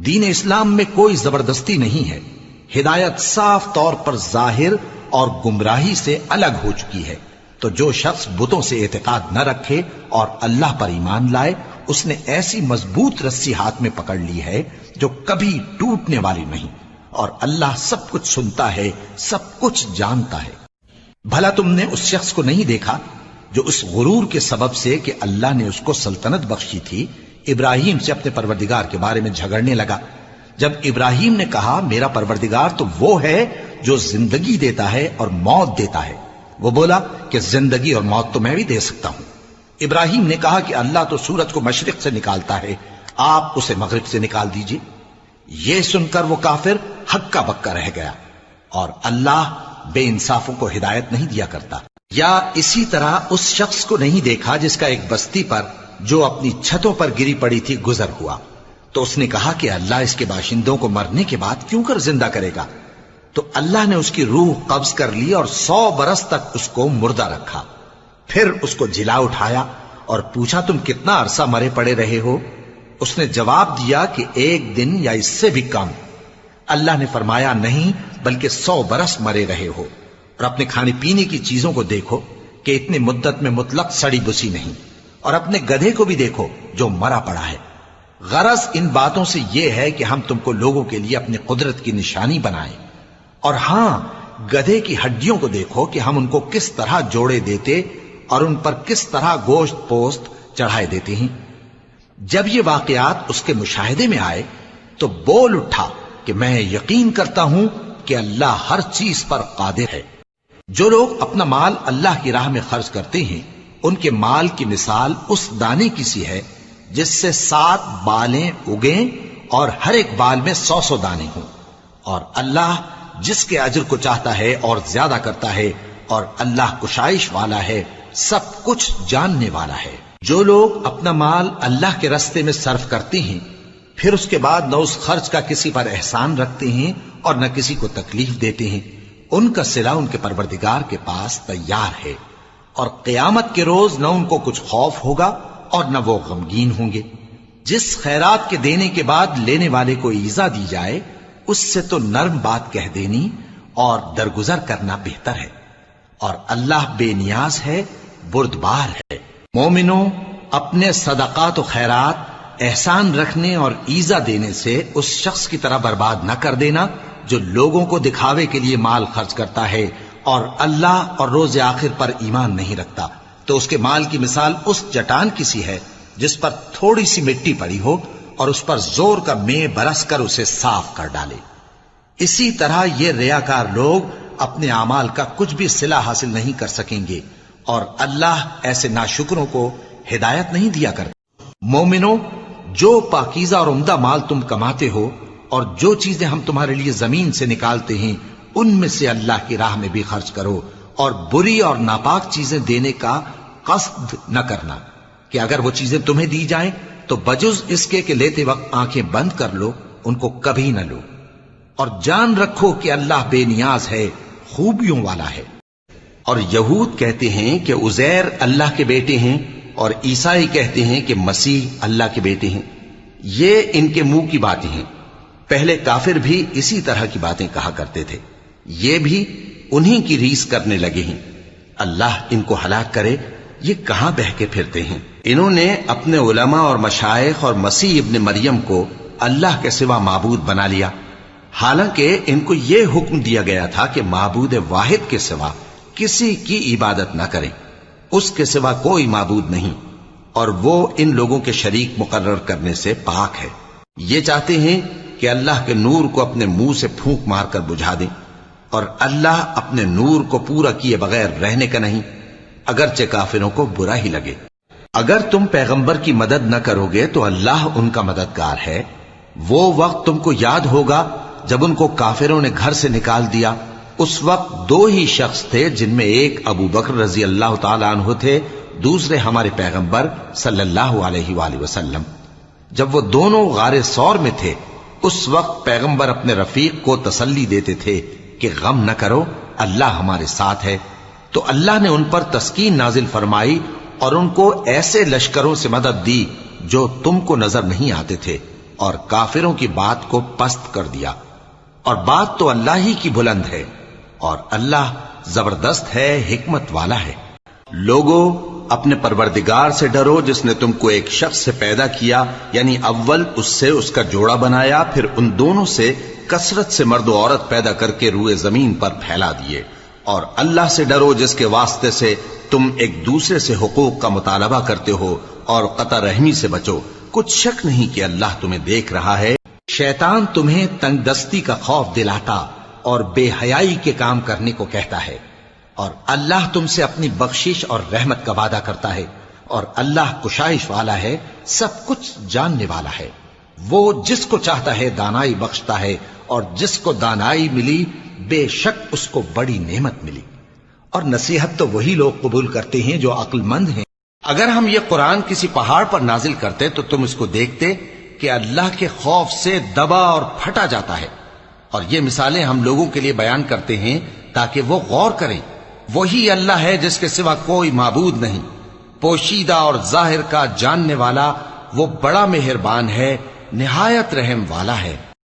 دین اسلام میں کوئی زبردستی نہیں ہے، ہدایت صاف طور پر ظاہر اور گمراہی سے الگ ہو چکی ہے۔ تو جو شخص بتوں سے اعتقاد نہ رکھے اور اللہ پر ایمان لائے، اس نے ایسی مضبوط رسی ہاتھ میں پکڑ لی ہے جو کبھی ٹوٹنے والی نہیں، اور اللہ سب کچھ سنتا ہے، سب کچھ جانتا ہے۔ بھلا تم نے اس شخص کو نہیں دیکھا جو اس غرور کے سبب سے کہ اللہ نے اس کو سلطنت بخشی تھی، ابراہیم سے اپنے پروردگار کے بارے میں جھگڑنے لگا؟ جب ابراہیم نے کہا میرا پروردگار تو وہ ہے جو زندگی دیتا ہے اور موت دیتا ہے، وہ بولا کہ زندگی اور موت تو میں بھی دے سکتا ہوں۔ ابراہیم نے کہا کہ اللہ تو سورج کو مشرق سے نکالتا ہے، آپ اسے مغرب سے نکال دیجئے۔ یہ سن کر وہ کافر ہکا بکا رہ گیا، اور اللہ بے انصافوں کو ہدایت نہیں دیا کرتا۔ یا اسی طرح اس شخص کو نہیں دیکھا جس کا ایک بستی پر جو اپنی چھتوں پر گری پڑی تھی گزر ہوا، تو اس نے کہا کہ اللہ اس کے باشندوں کو مرنے کے بعد کیوں کر زندہ کرے گا؟ تو اللہ نے اس کی روح قبض کر لی اور 100 برس تک اس کو مردہ رکھا، پھر اس کو جلا اٹھایا اور پوچھا تم کتنا عرصہ مرے پڑے رہے ہو؟ اس نے جواب دیا کہ 1 دن یا اس سے بھی کم۔ اللہ نے فرمایا نہیں بلکہ 100 برس مرے رہے ہو، اور اپنے کھانے پینے کی چیزوں کو دیکھو کہ اتنی مدت میں مطلق سڑی بسی نہیں، اور اپنے گدھے کو بھی دیکھو جو مرا پڑا ہے۔ غرض ان باتوں سے یہ ہے کہ ہم تم کو لوگوں کے لیے اپنی قدرت کی نشانی بنائیں، اور ہاں گدھے کی ہڈیوں کو دیکھو کہ ہم ان کو کس طرح جوڑے دیتے اور ان پر کس طرح گوشت پوست چڑھائے دیتے ہیں۔ جب یہ واقعات اس کے مشاہدے میں آئے تو بول اٹھا کہ میں یقین کرتا ہوں کہ اللہ ہر چیز پر قادر ہے۔ جو لوگ اپنا مال اللہ کی راہ میں خرچ کرتے ہیں، ان کے مال کی مثال اس دانے کی سی ہے جس سے 7 بالیں اگیں اور ہر ایک بال میں 100 دانے ہوں، اور اللہ جس کے اجر کو چاہتا ہے اور زیادہ کرتا ہے، اور اللہ کشائش والا ہے، سب کچھ جاننے والا ہے۔ جو لوگ اپنا مال اللہ کے راستے میں صرف کرتے ہیں، پھر اس کے بعد نہ اس خرچ کا کسی پر احسان رکھتے ہیں اور نہ کسی کو تکلیف دیتے ہیں، ان کا صلہ ان کے پروردگار کے پاس تیار ہے، اور قیامت کے روز نہ ان کو کچھ خوف ہوگا اور نہ وہ غمگین ہوں گے۔ جس خیرات کے دینے کے بعد لینے والے کو ایذا دی جائے، اس سے تو نرم بات کہہ دینی اور درگزر کرنا بہتر ہے، اور اللہ بے نیاز ہے، بردبار ہے۔ مومنوں، اپنے صدقات و خیرات احسان رکھنے اور ایذا دینے سے اس شخص کی طرح برباد نہ کر دینا جو لوگوں کو دکھاوے کے لیے مال خرچ کرتا ہے اور اللہ اور روز آخر پر ایمان نہیں رکھتا، تو اس کے مال کی مثال اس چٹان کی سی ہے جس پر تھوڑی سی مٹی پڑی ہو اور اس پر زور کا مے برس کر اسے صاف کر ڈالے۔ اسی طرح یہ ریاکار لوگ اپنے اعمال کا کچھ بھی صلہ حاصل نہیں کر سکیں گے، اور اللہ ایسے ناشکروں کو ہدایت نہیں دیا کرتا۔ مومنوں، جو پاکیزہ اور عمدہ مال تم کماتے ہو اور جو چیزیں ہم تمہارے لیے زمین سے نکالتے ہیں، ان میں سے اللہ کی راہ میں بھی خرچ کرو، اور بری اور ناپاک چیزیں دینے کا قصد نہ کرنا کہ اگر وہ چیزیں تمہیں دی جائیں تو بجز اس کے کہ لیتے وقت آنکھیں بند کر لو، ان کو کبھی نہ لو، اور جان رکھو کہ اللہ بے نیاز ہے، خوبیوں والا ہے۔ اور یہود کہتے ہیں کہ عزیر اللہ کے بیٹے ہیں، اور عیسائی کہتے ہیں کہ مسیح اللہ کے بیٹے ہیں۔ یہ ان کے منہ کی باتیں ہیں، پہلے کافر بھی اسی طرح کی باتیں کہا کرتے تھے، یہ بھی انہی کی ریس کرنے لگے ہیں۔ اللہ ان کو ہلاک کرے، یہ کہاں بہہ کے پھرتے ہیں۔ انہوں نے اپنے علماء اور مشائخ اور مسیح ابن مریم کو اللہ کے سوا معبود بنا لیا، حالانکہ ان کو یہ حکم دیا گیا تھا کہ معبود واحد کے سوا کسی کی عبادت نہ کریں، اس کے سوا کوئی معبود نہیں، اور وہ ان لوگوں کے شریک مقرر کرنے سے پاک ہے۔ یہ چاہتے ہیں کہ اللہ کے نور کو اپنے منہ سے پھونک مار کر بجھا دیں، اور اللہ اپنے نور کو پورا کیے بغیر رہنے کا نہیں، اگرچہ کافروں کو برا ہی لگے۔ اگر تم پیغمبر کی مدد نہ کرو گے تو اللہ ان کا مددگار ہے۔ وہ وقت تم کو یاد ہوگا جب ان کو کافروں نے گھر سے نکال دیا، اس وقت 2 ہی شخص تھے، جن میں ایک ابو بکر رضی اللہ تعالی عنہ تھے، دوسرے ہمارے پیغمبر صلی اللہ علیہ وآلہ وسلم۔ جب وہ دونوں غار ثور میں تھے، اس وقت پیغمبر اپنے رفیق کو تسلی دیتے تھے کہ غم نہ کرو، اللہ ہمارے ساتھ ہے۔ تو اللہ نے ان پر تسکین نازل فرمائی اور ان کو ایسے لشکروں سے مدد دی جو تم کو نظر نہیں آتے تھے، اور کافروں کی بات کو پست کر دیا، اور بات تو اللہ ہی کی بلند ہے، اور اللہ زبردست ہے، حکمت والا ہے۔ لوگو اپنے پروردگار سے ڈرو جس نے تم کو ایک شخص سے پیدا کیا، یعنی اول اس سے اس کا جوڑا بنایا، پھر ان دونوں سے کثرت سے مرد و عورت پیدا کر کے روئے زمین پر پھیلا دیے۔ اور اللہ سے ڈرو جس کے واسطے سے تم ایک دوسرے سے حقوق کا مطالبہ کرتے ہو، اور قطع رحمی سے بچو، کچھ شک نہیں کہ اللہ تمہیں دیکھ رہا ہے۔ شیطان تمہیں تنگ دستی کا خوف دلاتا اور بے حیائی کے کام کرنے کو کہتا ہے، اور اللہ تم سے اپنی بخشش اور رحمت کا وعدہ کرتا ہے، اور اللہ کشائش والا ہے، سب کچھ جاننے والا ہے۔ وہ جس کو چاہتا ہے دانائی بخشتا ہے، اور جس کو دانائی ملی بے شک اس کو بڑی نعمت ملی۔ اور نصیحت تو وہی لوگ قبول کرتے ہیں جو عقل مند ہیں۔ اگر ہم یہ قرآن کسی پہاڑ پر نازل کرتے تو تم اس کو دیکھتے کہ اللہ کے خوف سے دبا اور پھٹا جاتا ہے۔ اور یہ مثالیں ہم لوگوں کے لیے بیان کرتے ہیں تاکہ وہ غور کریں۔ وہی اللہ ہے جس کے سوا کوئی معبود نہیں، پوشیدہ اور ظاہر کا جاننے والا، وہ بڑا مہربان ہے، نہایت رحم والا ہے۔